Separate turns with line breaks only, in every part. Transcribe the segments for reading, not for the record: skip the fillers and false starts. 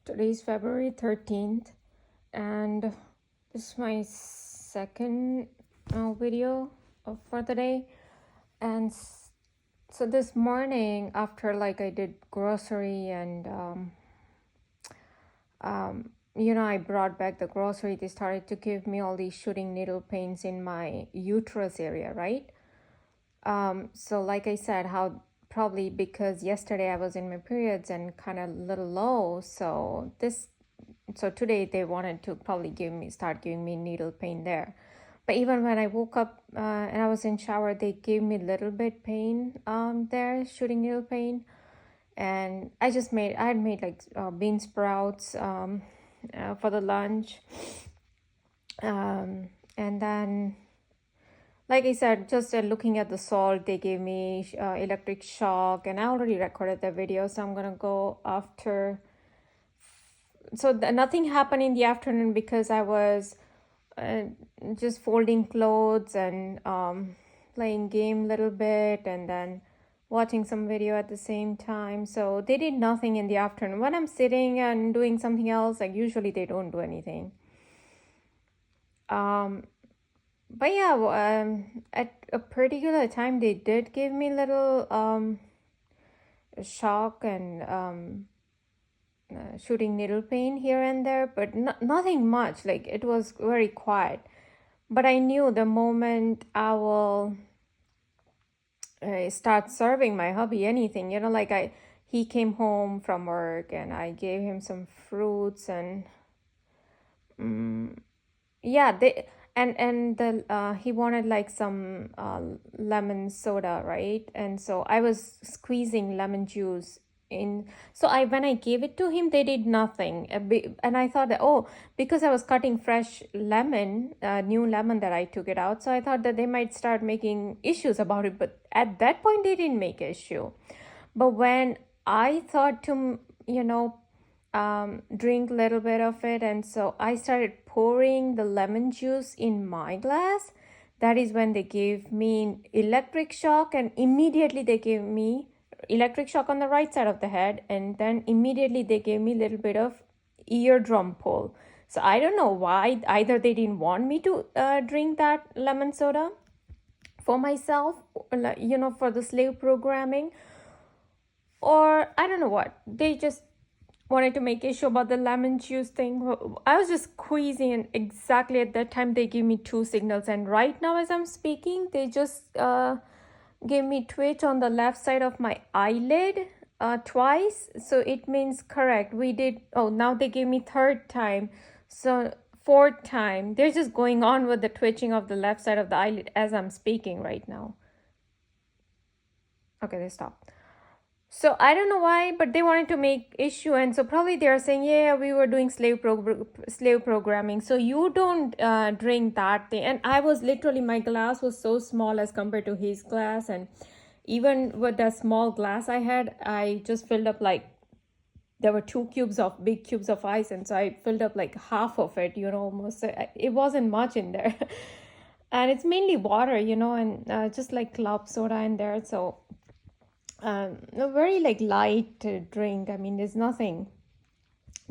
Today is February 13th, and this is my second video for the day. And so this morning, after I did grocery and I brought back the grocery, they started to give me all these shooting needle pains in my uterus area, right? So like I said, how probably because yesterday I was in my periods and kind of a little low, so today they wanted to probably start giving me needle pain there. But even when I woke up and I was in shower, they gave me a little bit pain there, shooting needle pain. And I had made bean sprouts for the lunch. And then, like I said, just looking at the salt, they gave me electric shock, and I already recorded the video, so I'm gonna go after. So nothing happened in the afternoon because I was just folding clothes and playing game a little bit, and then watching some video at the same time. So they did nothing in the afternoon. When I'm sitting and doing something else, like usually they don't do anything. But yeah, at a particular time they did give me little shock and shooting needle pain here and there, but nothing much. Like it was very quiet. But I knew the moment I will start serving my hubby anything, he came home from work and I gave him some fruits and yeah, he wanted like some lemon soda, right? And so I was squeezing lemon juice in. So when I gave it to him, they did nothing. And I thought that, oh, because I was cutting fresh lemon, new lemon that I took it out, so I thought that they might start making issues about it. But at that point, they didn't make issue. But when I thought to, drink a little bit of it, and so I started pouring the lemon juice in my glass. That is when they gave me electric shock, and immediately they gave me electric shock on the right side of the head, and then immediately they gave me a little bit of eardrum pull. So I don't know why. Either they didn't want me to drink that lemon soda for myself, for the slave programming, or I don't know what. They just wanted to make issue about the lemon juice thing. I was just squeezing, and exactly at that time they give me two signals. And right now as I'm speaking, they just gave me twitch on the left side of my eyelid twice. So it means correct. Now they gave me third time. So fourth time. They're just going on with the twitching of the left side of the eyelid as I'm speaking right now. Okay, they stopped. So I don't know why, but they wanted to make issue, and so probably they are saying, yeah, we were doing slave programming, so you don't drink that thing. And I was literally, my glass was so small as compared to his glass, and even with that small glass I had, I just filled up there were big cubes of ice, and so I filled up like half of it, almost. It wasn't much in there. And it's mainly water, and just like club soda in there. So a very light drink. I mean, there's nothing,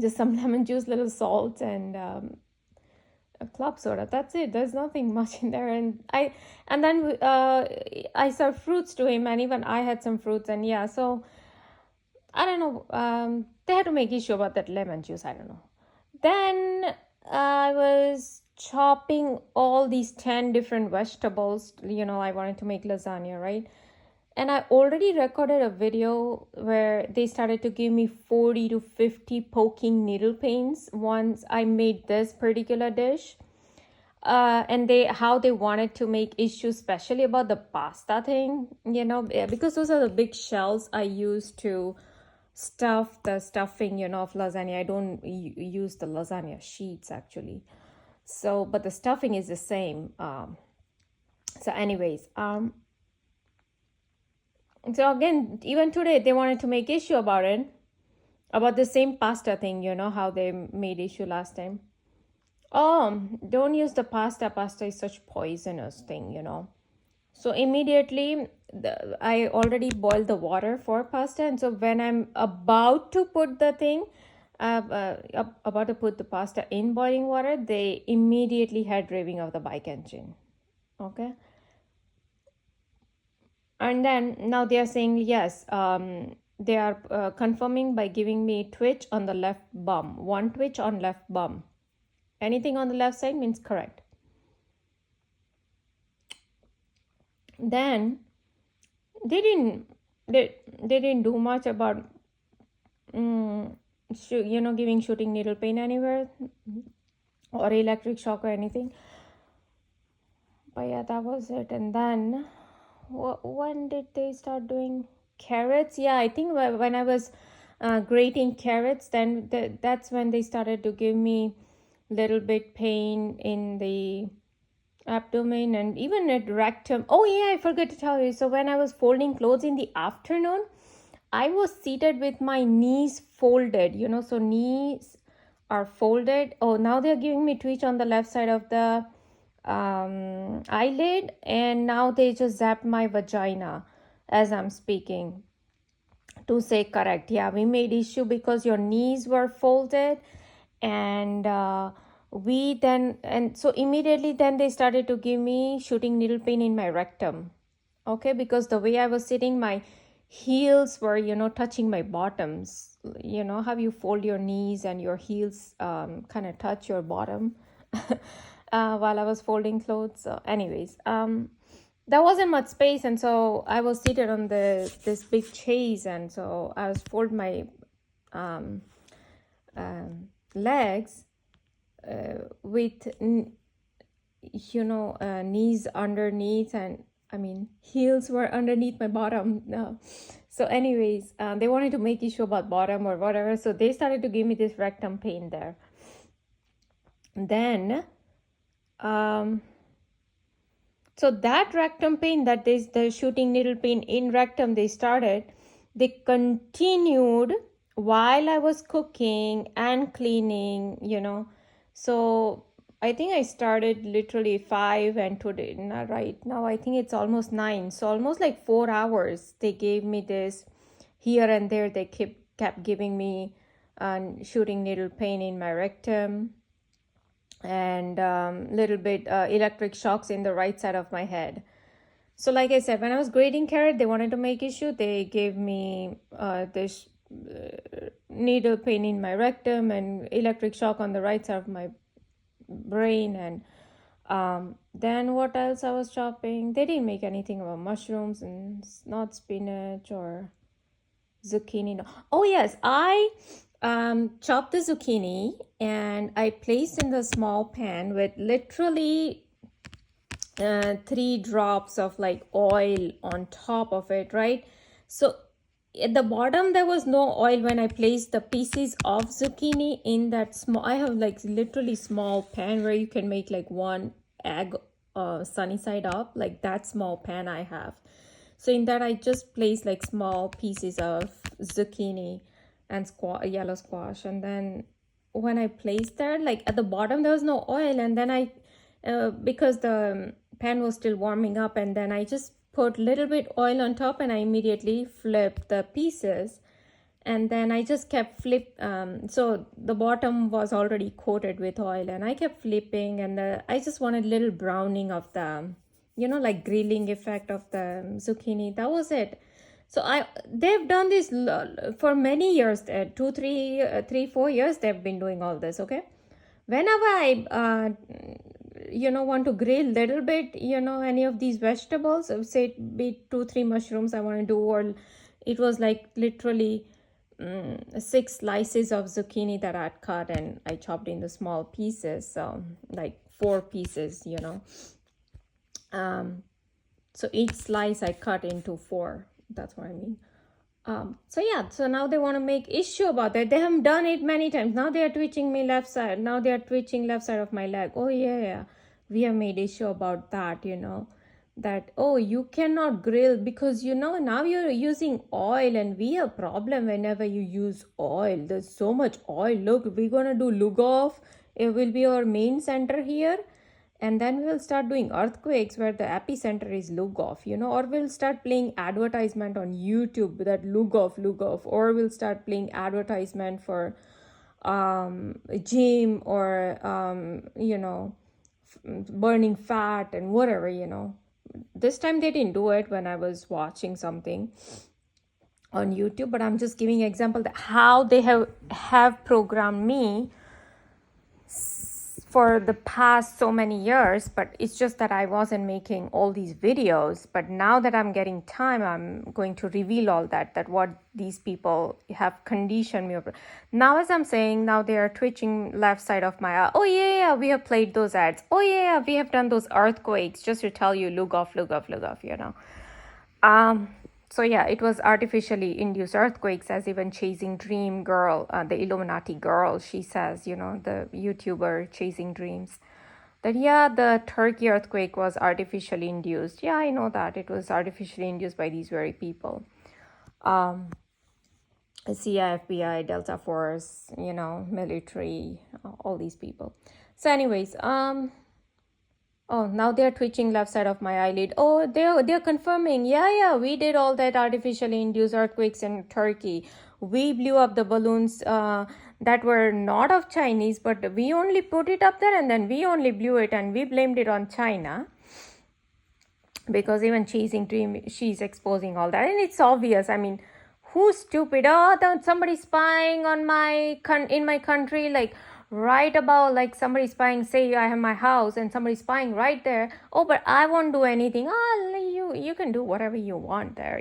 just some lemon juice, little salt, and a club soda. That's it. There's nothing much in there. And then I served fruits to him, and even I had some fruits. And yeah, so I don't know. They had to make issue about that lemon juice. I don't know. Then I was chopping all these 10 different vegetables. I wanted to make lasagna, right? And I already recorded a video where they started to give me 40 to 50 poking needle pains once I made this particular dish. And how they wanted to make issues, especially about the pasta thing, because those are the big shells I use to stuff the stuffing, of lasagna. I don't use the lasagna sheets actually. So, but the stuffing is the same. So anyways, so again, even today, they wanted to make issue about it, about the same pasta thing, how they made issue last time. Oh, don't use the pasta. Pasta is such poisonous thing, So immediately, I already boiled the water for pasta. And so when I'm about to put the thing, about to put the pasta in boiling water, they immediately had raving of the bike engine. Okay. And then now they are saying yes, they are confirming by giving me twitch on the left bum, one twitch on left bum. Anything on the left side means correct. Then they didn't do much about giving shooting needle pain anywhere or electric shock or anything. But yeah, that was it. And then when did they start doing carrots? Yeah, I think when I was grating carrots, then that's when they started to give me little bit pain in the abdomen and even at rectum. Oh yeah, I forgot to tell you. So when I was folding clothes in the afternoon, I was seated with my knees folded, so knees are folded. Oh, now they're giving me twitch on the left side of the eyelid, and now they just zapped my vagina as I'm speaking to say correct. Yeah, we made issue because your knees were folded, and so immediately then they started to give me shooting needle pain in my rectum. Okay, because the way I was sitting, my heels were touching my bottoms. How you fold your knees and your heels kind of touch your bottom while I was folding clothes. So anyways, there wasn't much space, and so I was seated on this big chaise, and so I was fold my legs with knees underneath, and I mean heels were underneath my bottom. So anyways, they wanted to make issue about bottom or whatever, so they started to give me this rectum pain there. Then so that rectum pain, that is the shooting needle pain in rectum, they continued while I was cooking and cleaning, So I think I started literally 5, and today, right now, I think it's almost 9. So almost like 4 hours they gave me this. Here and there they kept giving me shooting needle pain in my rectum, and little bit electric shocks in the right side of my head. So like I said, when I was grading carrot, they wanted to make issue. They gave me this needle pain in my rectum and electric shock on the right side of my brain. And then what else I was chopping? They didn't make anything about mushrooms and not spinach or zucchini. No. Oh yes, I chopped the zucchini and I placed in the small pan with literally 3 drops of like oil on top of it, right? So at the bottom there was no oil when I placed the pieces of zucchini in that small, I have like literally small pan where you can make like one egg sunny side up, like that small pan I have. So in that I just placed like small pieces of zucchini and yellow squash, and then when I placed that, like at the bottom there was no oil, and then I because the pan was still warming up, and then I just put little bit oil on top, and I immediately flipped the pieces, and then I just kept so the bottom was already coated with oil, and I kept flipping, and I just wanted little browning of the like grilling effect of the zucchini. That was it. So they've done this for many years, 2 3 4 years they've been doing all this. Okay, whenever I want to grill little bit, any of these vegetables, say be 2 3 mushrooms I want to do, or it was like literally 6 slices of zucchini that I'd cut and I chopped into small pieces, so like 4 pieces, so each slice I cut into 4. That's what I mean. So yeah, so now they want to make issue about that. They have done it many times. Now they are twitching me left side. Now they are twitching left side of my leg. Oh yeah, we have made issue about that, that, oh, you cannot grill because, now you're using oil, and we have problem whenever you use oil. There's so much oil. Look, we're going to do Lugov. It will be our main center here. And then we'll start doing earthquakes where the epicenter is Lugov, or we'll start playing advertisement on YouTube that Lugov, or we'll start playing advertisement for gym or burning fat and whatever. This time they didn't do it when I was watching something on YouTube, but I'm just giving an example that how they have programmed me for the past so many years. But it's just that I wasn't making all these videos. But now that I'm getting time, I'm going to reveal all that what these people have conditioned me over. Now, as I'm saying, now they are twitching left side of my eye. Oh yeah, we have played those ads. Oh yeah, we have done those earthquakes, just to tell you, look off. So yeah, it was artificially induced earthquakes, as even Chasing Dream girl, the Illuminati girl, she says, the YouTuber Chasing Dreams, that yeah, the Turkey earthquake was artificially induced. Yeah, I know that it was artificially induced by these very people. CIA, FBI, Delta Force, military, all these people. So anyways, oh, now they're twitching left side of my eyelid. Oh, they're confirming. Yeah, we did all that artificially induced earthquakes in Turkey. We blew up the balloons that were not of Chinese, but we only put it up there and then we only blew it and we blamed it on China. Because even Chasing Dream, she's exposing all that. And it's obvious. I mean, who's stupid? Oh, somebody spying on in my country, like right about, like somebody spying, say I have my house and somebody spying right there. Oh, but I won't do anything. Oh, you can do whatever you want there,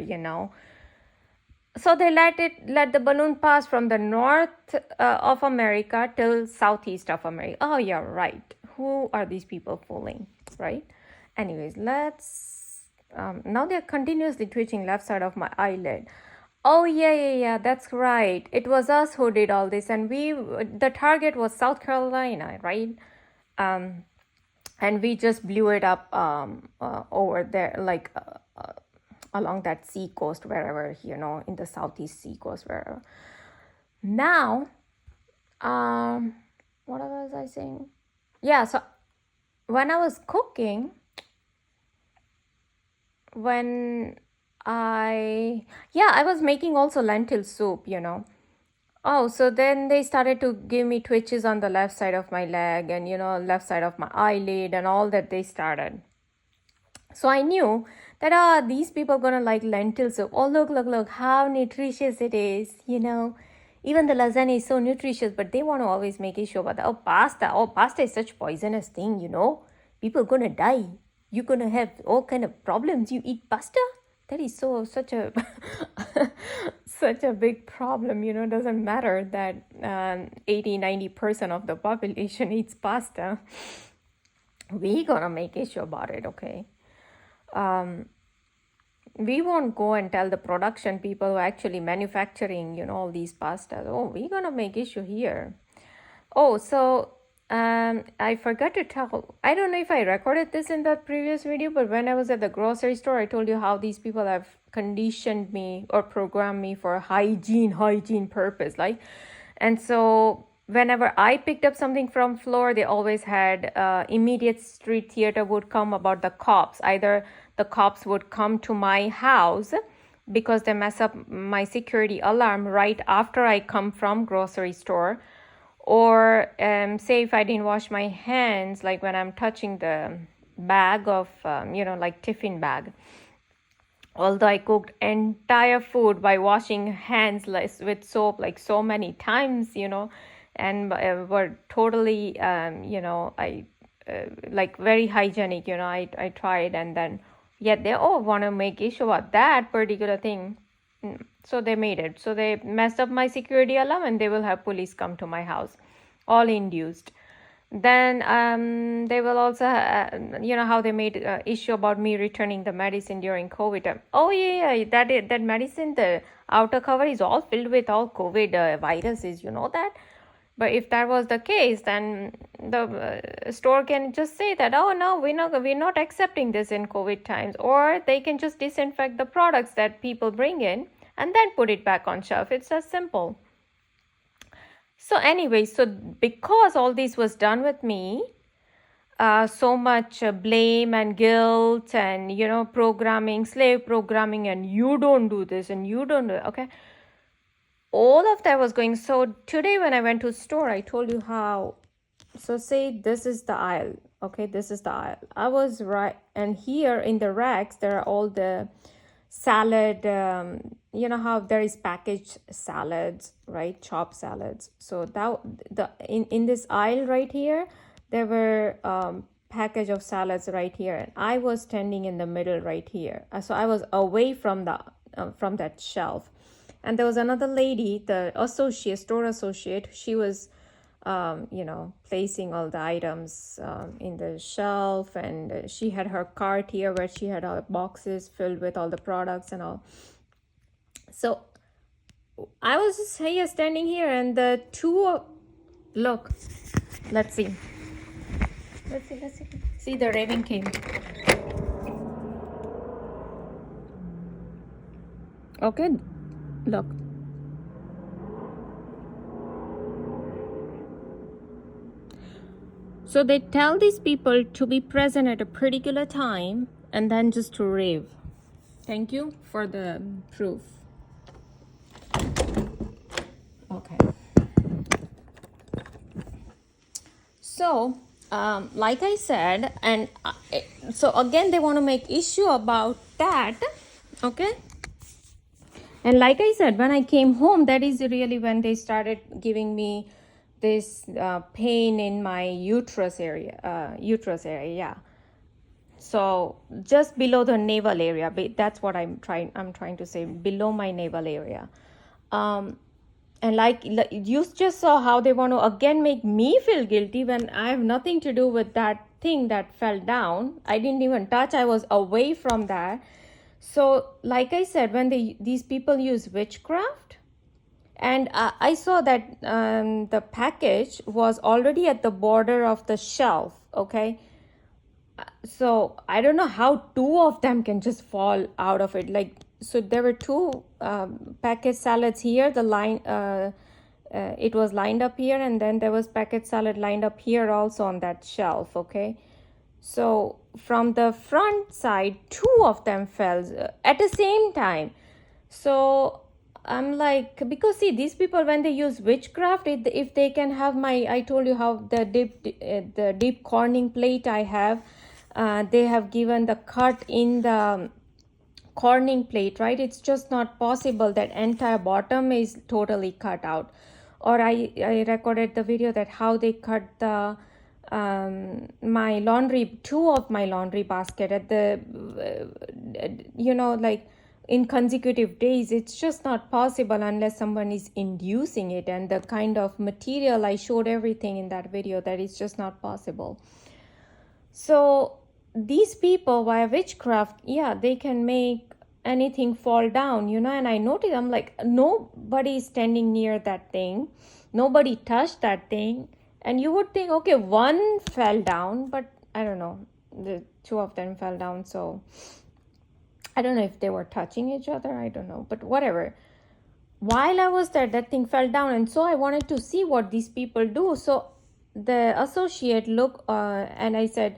So they let the balloon pass from the north of America till southeast of America. Oh, yeah, right. Who are these people fooling, right? Anyways, now they're continuously twitching left side of my eyelid. Oh, yeah, that's right. It was us who did all this, and the target was South Carolina, right? And we just blew it up over there, like along that sea coast, wherever, in the southeast sea coast, wherever. Now, what was I saying? Yeah, so when I was cooking, I was making also lentil soup, Oh, so then they started to give me twitches on the left side of my leg and, left side of my eyelid and all that they started. So I knew that, these people are going to like lentil soup. Oh, look, how nutritious it is, Even the lasagna is so nutritious, but they want to always make issue about that. Oh, pasta is such poisonous thing, People are going to die. You're going to have all kind of problems. You eat pasta? That is such a such a big problem, doesn't matter that 80-90% of the population eats pasta. We gonna make issue about it, okay? We won't go and tell the production people who are actually manufacturing, all these pastas. Oh, we're gonna make issue here. Oh, so I forgot to tell, I don't know if I recorded this in the previous video, but when I was at the grocery store, I told you how these people have conditioned me or programmed me for hygiene purpose. And so whenever I picked up something from floor, they always had immediate street theater would come about the cops. Either the cops would come to my house because they mess up my security alarm right after I come from grocery store. Or say if I didn't wash my hands, like when I'm touching the bag of, like tiffin bag. Although I cooked entire food by washing hands with soap like so many times, and were totally, I like very hygienic, I tried, and then yet they all want to make issue about that particular thing. So they made it. So they messed up my security alarm and they will have police come to my house, all induced. Then they will also, how they made issue about me returning the medicine during COVID time. Oh yeah, that medicine, the outer cover is all filled with all COVID viruses, you know that? But if that was the case, then the store can just say that, oh no, we're not accepting this in COVID times. Or they can just disinfect the products that people bring in and then put it back on shelf. It's as simple. So anyway, so because all this was done with me, so much blame and guilt and, programming, slave programming, and you don't do this and you don't do it, okay? all of that was going. So today when I went to store, I told you how. So say this is the aisle. Okay, this is the aisle. I was right, and here in the racks there are all the salad. You know how there is packaged salads, right? Chopped salads. So that the in this aisle right here, there were package of salads right here, and I was standing in the middle right here. So I was away from the from that shelf, and there was another lady, the associate, store associate. She was placing all the items in the shelf, and she had her cart here where she had all boxes filled with all the products and all. So I was just here standing here, and the two look, let's see. See, the raven came. Okay, look. So they tell these people to be present at a particular time and then just to rave. Thank you for the proof. Okay. So, like I said, and so again, they want to make issue about that. Okay. And like I said, when I came home, that is really when they started giving me this pain in my uterus area. Yeah. So just below the navel area, that's what I'm trying to say, below my navel area. And like you just saw how they want to again make me feel guilty when I have nothing to do with that thing that fell down. I didn't even touch. I was away from that. So like I said, when these people use witchcraft, and I saw that the package was already at the border of the shelf. Okay. So I don't know how two of them can just fall out of it. Like, so there were two packet salads here. The line, it was lined up here, and then there was packet salad lined up here also on that shelf. Okay, so from the front side, two of them fell at the same time. So I'm like, because see, these people, when they use witchcraft, if they can have I told you how the deep corning plate I have. They have given the cut in the corning plate, right? It's just not possible that entire bottom is totally cut out. Or I recorded the video that how they cut the my laundry, two of my laundry basket at the like in consecutive days. It's just not possible unless someone is inducing it, and the kind of material I showed everything in that video, that is just not possible. So these people, via witchcraft, yeah, they can make anything fall down, and I noticed, I'm like, nobody is standing near that thing, nobody touched that thing, and you would think, okay, one fell down, but I don't know, the two of them fell down. So I don't know if they were touching each other, I don't know, but whatever. While I was there, that thing fell down, and so I wanted to see what these people do. So the associate looked, and I said,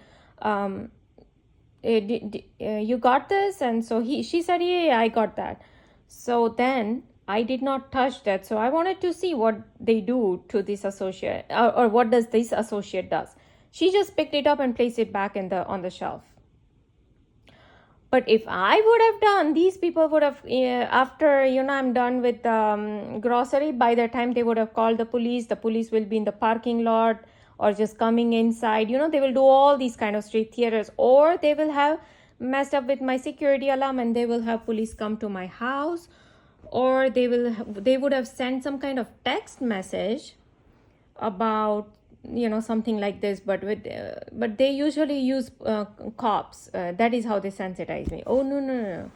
you got this? And so she said, yeah, I got that. So then I did not touch that. So I wanted to see what they do to this associate, or what does this associate does. She just picked it up and placed it back on the shelf. But if I would have done, these people would have, after, I'm done with grocery, by the time they would have called the police will be in the parking lot, or just coming inside, they will do all these kind of street theaters, or they will have messed up with my security alarm and they will have police come to my house, or they would have sent some kind of text message about something like this, but they usually use cops. That is how they sensitize me. Oh, no,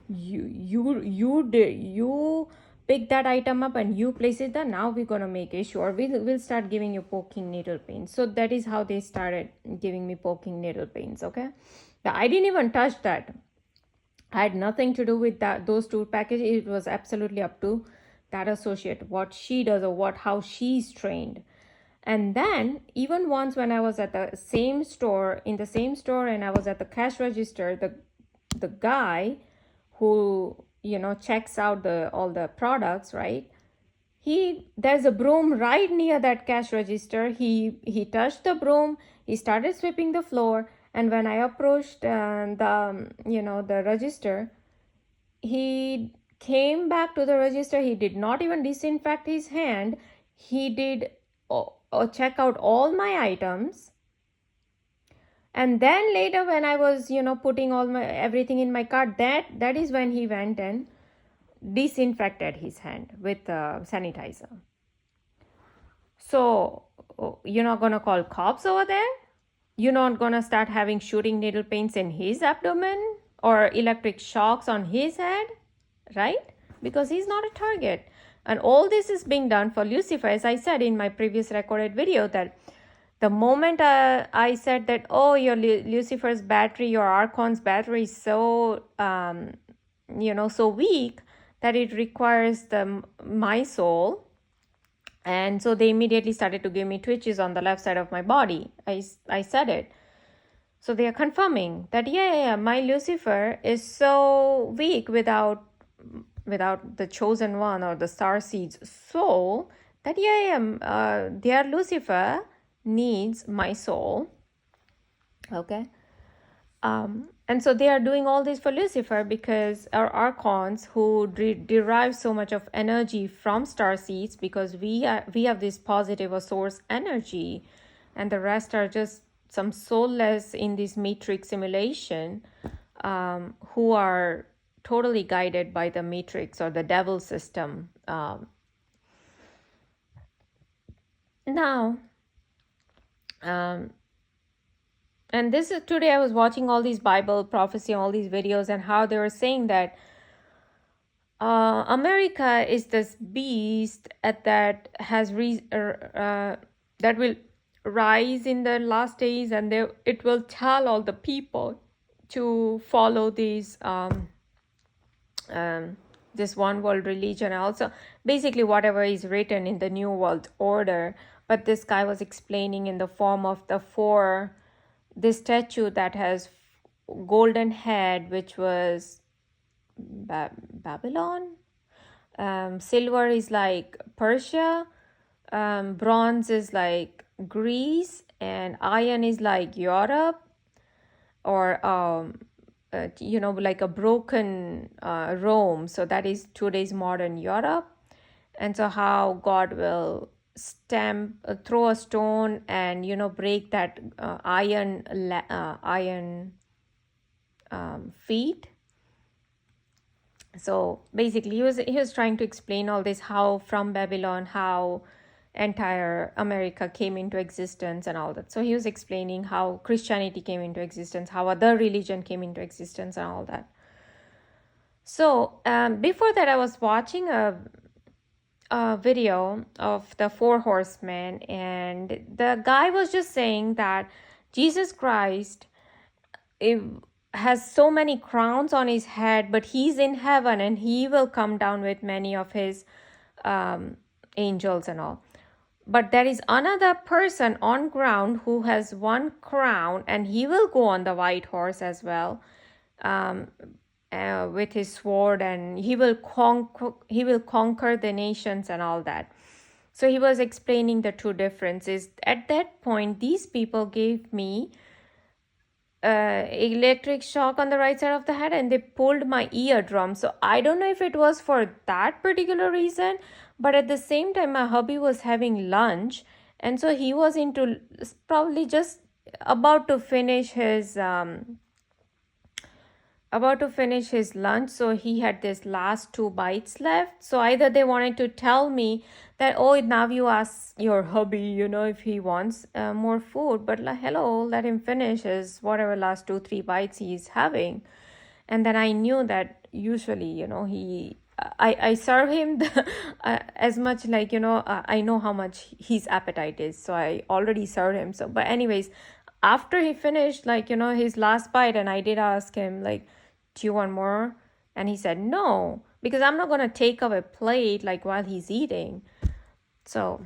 you pick that item up and you place it there, now we're gonna make issue, or we'll start giving you poking needle pains. So that is how they started giving me poking needle pains. Okay, I didn't even touch that. I had nothing to do with those two packages. It was absolutely up to that associate, what she does, or how she's trained. And then even once when I was at the same store, and I was at the cash register, the guy who checks out all the products, right? There's a broom right near that cash register. He touched the broom. He started sweeping the floor, and when I approached the register, he came back to the register. He did not even disinfect his hand. He did check out all my items, and then later when I was putting all my everything in my cart, that is when he went and disinfected his hand with sanitizer. So you're not gonna call cops over there? You're not gonna start having shooting needle pains in his abdomen or electric shocks on his head, right? Because he's not a target. And all this is being done for Lucifer. As I said in my previous recorded video, that the moment I said that, oh, your Lucifer's battery, your Archon's battery is so so weak that it requires my soul. And so they immediately started to give me twitches on the left side of my body. I said it. So they are confirming that, yeah, my Lucifer is so weak without the chosen one or the starseed's soul, that their Lucifer needs my soul. Okay. And so they are doing all this for Lucifer because our Archons, who derive so much of energy from star seeds, because we have this positive or source energy, and the rest are just some soulless in this matrix simulation, who are totally guided by the matrix or the devil system. And this is today I was watching all these Bible prophecy, all these videos, and how they were saying that America is this beast that has that will rise in the last days, and it will tell all the people to follow these this one world religion, also basically whatever is written in the New World Order. But this guy was explaining in the form of this statue that has golden head, which was Babylon. Silver is like Persia. Bronze is like Greece, and iron is like Europe, or like a broken Rome. So that is today's modern Europe. And so how God will throw a stone and break that iron feet. So basically he was trying to explain all this, how from Babylon, how entire America came into existence and all that. So he was explaining how Christianity came into existence, how other religion came into existence and all that. So before that I was watching a video of the 4 horsemen, and the guy was just saying that Jesus Christ has so many crowns on his head, but he's in heaven and he will come down with many of his angels and all. But there is another person on ground who has one crown, and he will go on the white horse as well, with his sword, and he will conquer the nations and all that. So he was explaining the two differences. At that point, these people gave me electric shock on the right side of the head, and they pulled my eardrum. So I don't know if it was for that particular reason, but at the same time my hubby was having lunch, and so he was into probably just about to finish his lunch. So he had this last 2 bites left. So either they wanted to tell me that, oh, now you ask your hubby, if he wants more food, but hello, let him finish his whatever last 2-3 bites he's having. And then I knew that usually I serve him as much, I know how much his appetite is, so I already served him. So but anyways, after he finished his last bite, and I did ask him, do you want more? And he said no, because I'm not going to take up a plate while he's eating. So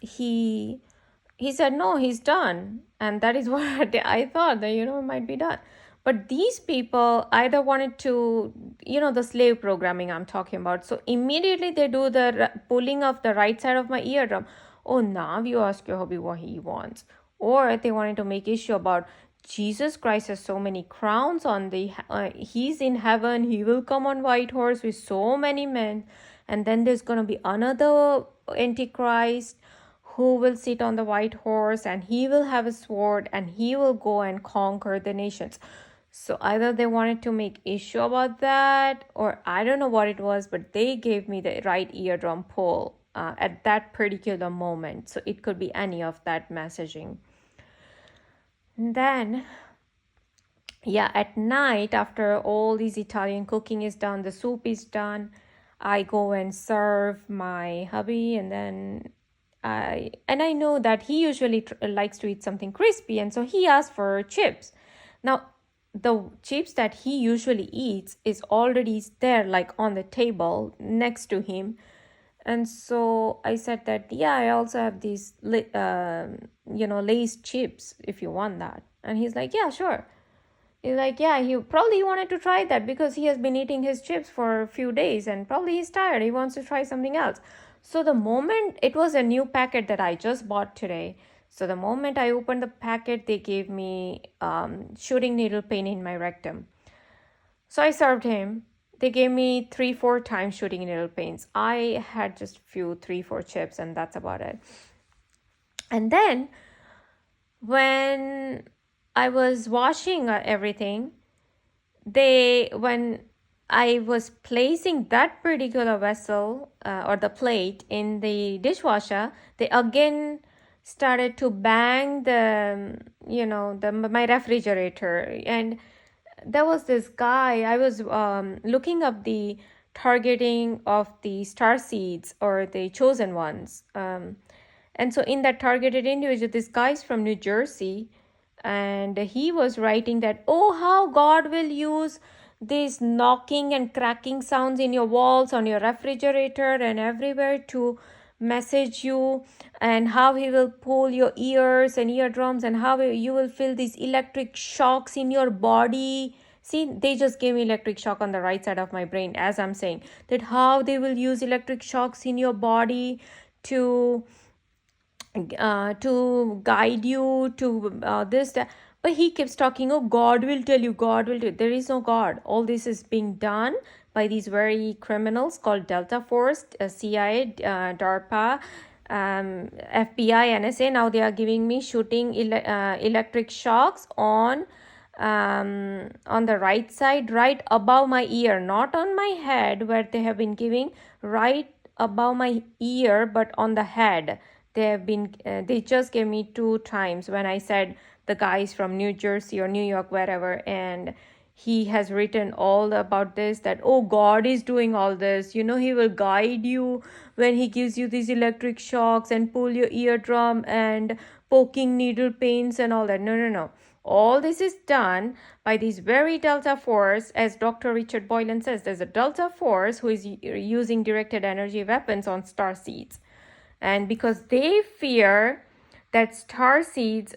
he said no, he's done. And that is what I thought, that it might be done. But these people either wanted to, the slave programming I'm talking about. So immediately they do the pulling of the right side of my eardrum. Oh, now you ask your hubby what he wants. Or they wanted to make issue about Jesus Christ has so many crowns on he's in heaven. He will come on white horse with so many men. And then there's going to be another Antichrist who will sit on the white horse, and he will have a sword, and he will go and conquer the nations. So either they wanted to make issue about that, or I don't know what it was, but they gave me the right eardrum pull at that particular moment. So it could be any of that messaging. And then, yeah, at night, after all this Italian cooking is done, the soup is done, I go and serve my hubby, and then I know that he usually likes to eat something crispy, and so he asked for chips. Now, the chips that he usually eats is already there, like on the table next to him. And so I said that, yeah, I also have these, Lay's chips if you want that. And he's like, yeah, sure. He's like, yeah, he probably wanted to try that because he has been eating his chips for a few days and probably he's tired. He wants to try something else. So the moment, it was a new packet that I just bought today. So the moment I opened the packet, they gave me shooting needle pain in my rectum. So I served him. They gave me 3-4 times shooting needle pains. I had just 3-4 chips, and that's about it. And then when I was washing everything, when I was placing that particular vessel or the plate in the dishwasher, they again started to bang my refrigerator. And there was this guy. I was looking up the targeting of the star seeds or the chosen ones. And so in that targeted individual, this guy's from New Jersey, and he was writing that, oh, how God will use these knocking and cracking sounds in your walls, on your refrigerator and everywhere to message you, and how he will pull your ears and eardrums, and how you will feel these electric shocks in your body. See, they just gave me electric shock on the right side of my brain as I'm saying that, how they will use electric shocks in your body to guide you to this, that. But he keeps talking, oh, God will tell you, God will tell you. There is no God. All this is being done by these very criminals called Delta Force, CIA, DARPA, FBI, NSA. Now they are giving me shooting electric shocks on the right side, right above my ear, not on my head where they have been giving, right above my ear, but on the head. They just gave me 2 times when I said the guy's from New Jersey or New York, wherever, and he has written all about this, that, oh, God is doing all this. He will guide you when he gives you these electric shocks and pull your eardrum and poking needle pains and all that. No. All this is done by these very Delta Force, as Dr. Richard Boylan says. There's a Delta Force who is using directed energy weapons on star seeds. And because they fear that star seeds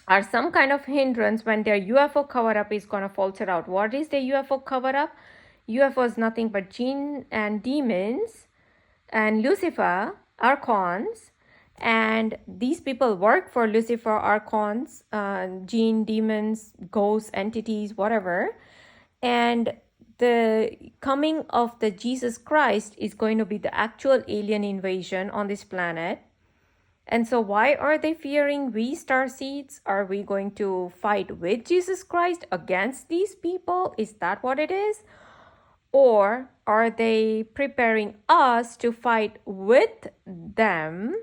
are some kind of hindrance when their UFO cover-up is going to falter out. What is the UFO cover-up? UFO is nothing but jinn and demons and Lucifer, Archons. And these people work for Lucifer, Archons, jinn, demons, ghosts, entities, whatever. And the coming of the Jesus Christ is going to be the actual alien invasion on this planet. And so why are they fearing we star seeds? Are we going to fight with Jesus Christ against these people? Is that what it is? Or are they preparing us to fight with them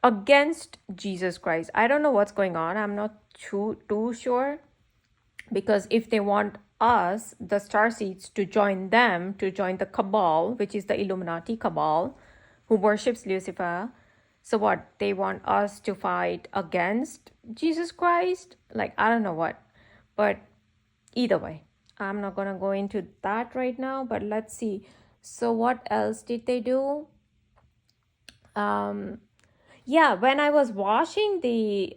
against Jesus Christ? I don't know what's going on. I'm not too sure. Because if they want us, the starseeds, to join them, to join the cabal, which is the Illuminati cabal, who worships Lucifer, so what? They want us to fight against Jesus Christ? Like, I don't know what. But either way, I'm not going to go into that right now, but let's see. So what else did they do? Yeah, when I was washing the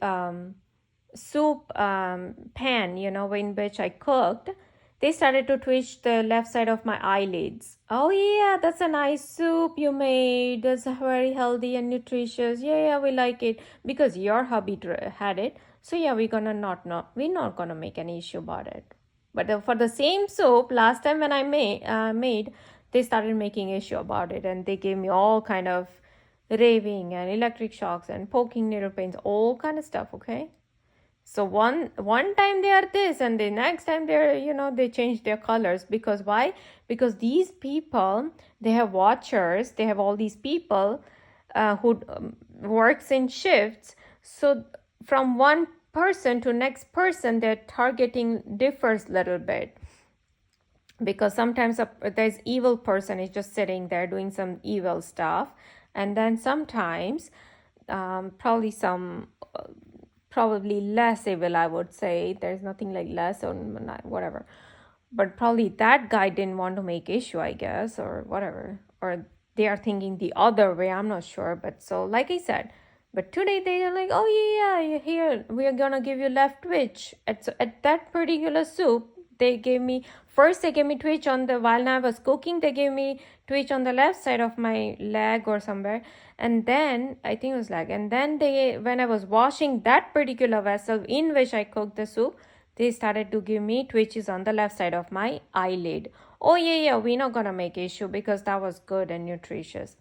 soup pan, in which I cooked, they started to twitch the left side of my eyelids. Oh yeah, that's a nice soup you made. That's very healthy and nutritious. Yeah, we like it because your hubby had it. So yeah, we're not gonna make an issue about it. But for the same soup, last time when I made, they started making issue about it, and they gave me all kind of raving and electric shocks and poking needle pains, all kind of stuff. Okay. So one time they are this, and the next time they're they change their colors. Because why? Because these people, they have watchers, they have all these people who works in shifts. So from one person to next person, their targeting differs a little bit, because sometimes there's evil person is just sitting there doing some evil stuff, and then sometimes probably less evil, I would say. There's nothing like less or whatever, but probably that guy didn't want to make issue, I guess, or whatever, or they are thinking the other way, I'm not sure. But so like I said, but today they are like, oh yeah, here we are gonna give you left twitch at that particular soup. They gave me twitch on the, while I was cooking, they gave me twitch on the left side of my leg or somewhere. And then I think it was leg, and then when I was washing that particular vessel in which I cooked the soup, they started to give me twitches on the left side of my eyelid. Oh yeah, we're not gonna make issue because that was good and nutritious.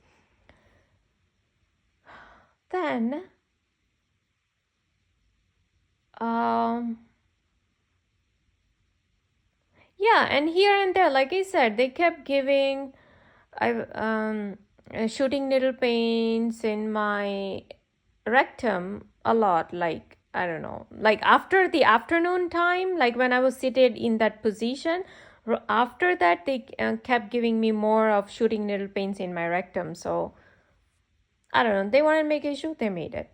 Then yeah, and here and there, like I said, they kept giving shooting needle pains in my rectum a lot. Like, I don't know, like after the afternoon time, like when I was seated in that position, after that they kept giving me more of shooting needle pains in my rectum. So I don't know, they wanted to make issue, they made it.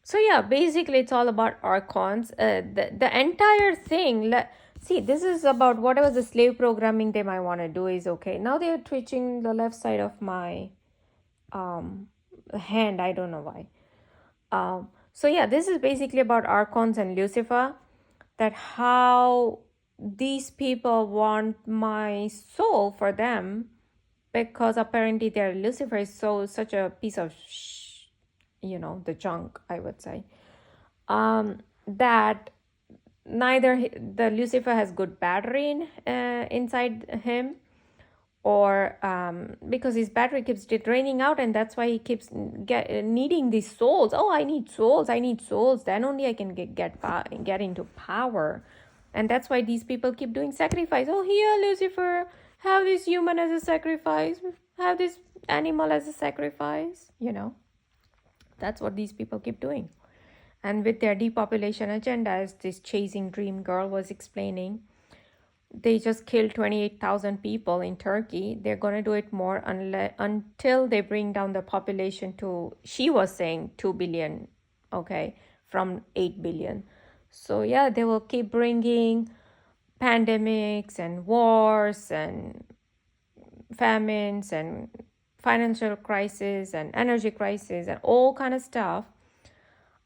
So yeah, basically it's all about Archons. The entire thing. See, this is about whatever the slave programming they might want to do is okay. Now they are twitching the left side of my hand. I don't know why. So yeah, this is basically about Archons and Lucifer. That how these people want my soul for them, because apparently their Lucifer is such a piece of the junk, I would say, that neither the Lucifer has good battery inside him, or because his battery keeps draining out, and that's why he keeps needing these souls. Oh, I need souls, then only I can get into power. And that's why these people keep doing sacrifice. Oh, here, Lucifer, have this human as a sacrifice, have this animal as a sacrifice. That's what these people keep doing. And with their depopulation agenda, as this chasing dream girl was explaining, they just killed 28,000 people in Turkey. They're going to do it more until they bring down the population to, she was saying, 2 billion, okay, from 8 billion. So yeah, they will keep bringing pandemics and wars and famines and financial crisis and energy crisis and all kind of stuff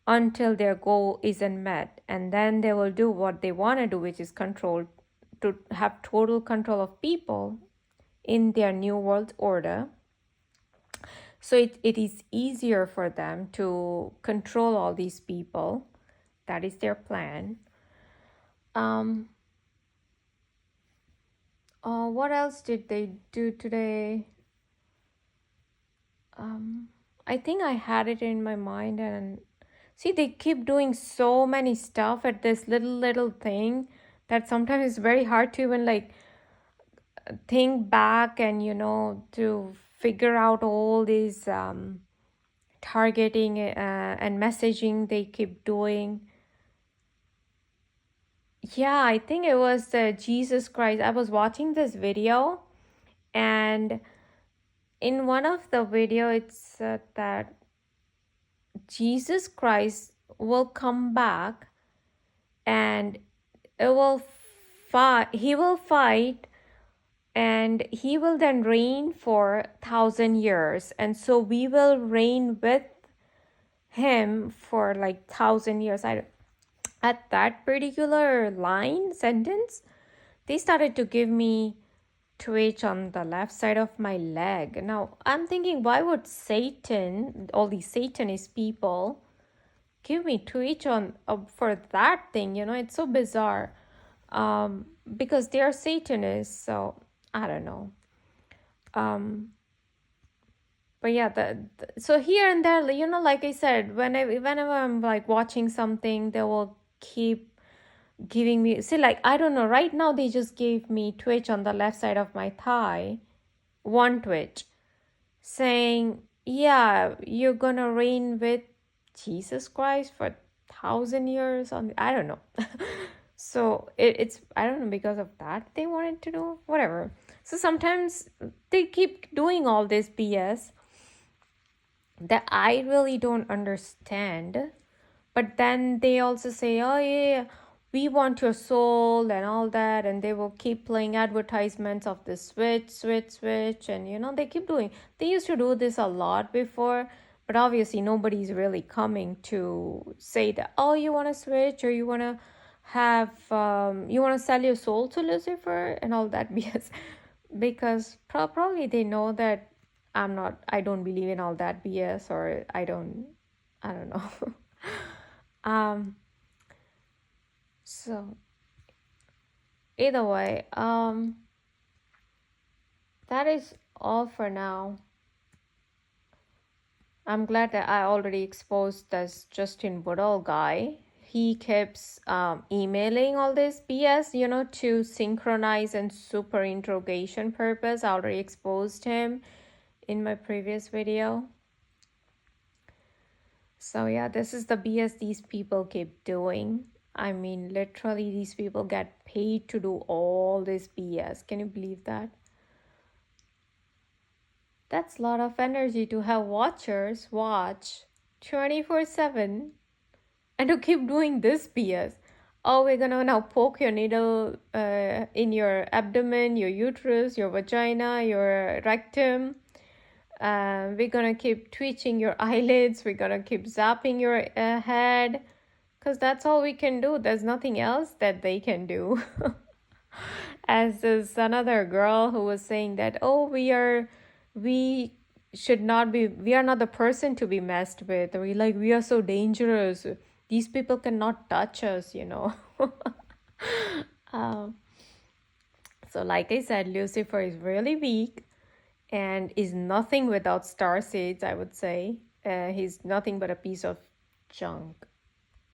until their goal isn't met. And then they will do what they want to do, which is to have total control of people in their new world order. So it is easier for them to control all these people. That is their plan. What else did they do today? I think I had it in my mind, and see, they keep doing so many stuff at this little thing that sometimes it's very hard to even like think back and to figure out all these targeting and messaging they keep doing. Yeah, I think it was Jesus Christ. I was watching this video, and in one of the video it said that Jesus Christ will come back and he will fight, and he will then reign for 1,000 years, and so we will reign with him for like 1,000 years. At that particular line sentence, they started to give me twitch on the left side of my leg. Now I'm thinking, why would Satan, all these Satanist people, give me twitch on for that thing? It's so bizarre. Because they are Satanists, so I don't know. But yeah, so here and there, like I said, whenever I'm like watching something, they will keep giving me, see, like, I don't know, right now they just gave me twitch on the left side of my thigh, one twitch, saying, yeah, you're gonna reign with Jesus Christ for 1,000 years on, I don't know. So it's, I don't know, because of that they wanted to do whatever. So sometimes they keep doing all this BS that I really don't understand. But then they also say, oh yeah, we want your soul and all that, and they will keep playing advertisements of the switch, and they keep doing. They used to do this a lot before, but obviously nobody's really coming to say that, oh, you want to switch, or you want to have you want to sell your soul to Lucifer and all that BS, because probably they know that I don't believe in all that BS, or I don't know. So either way, that is all for now. I'm glad that I already exposed this Justin Woodall guy. He keeps emailing all this BS, to synchronize and super interrogation purpose. I already exposed him in my previous video. So yeah, this is the BS these people keep doing. I mean, literally, these people get paid to do all this BS. Can you believe that? That's a lot of energy to have watchers watch 24/7 and to keep doing this BS. Oh, we're gonna now poke your needle in your abdomen, your uterus, your vagina, your rectum. We're gonna keep twitching your eyelids. We're gonna keep zapping your head. Because that's all we can do. There's nothing else that they can do. As this another girl who was saying that, oh, we are not the person to be messed with. We are so dangerous. These people cannot touch us, So like I said, Lucifer is really weak and is nothing without star seeds, I would say. He's nothing but a piece of junk.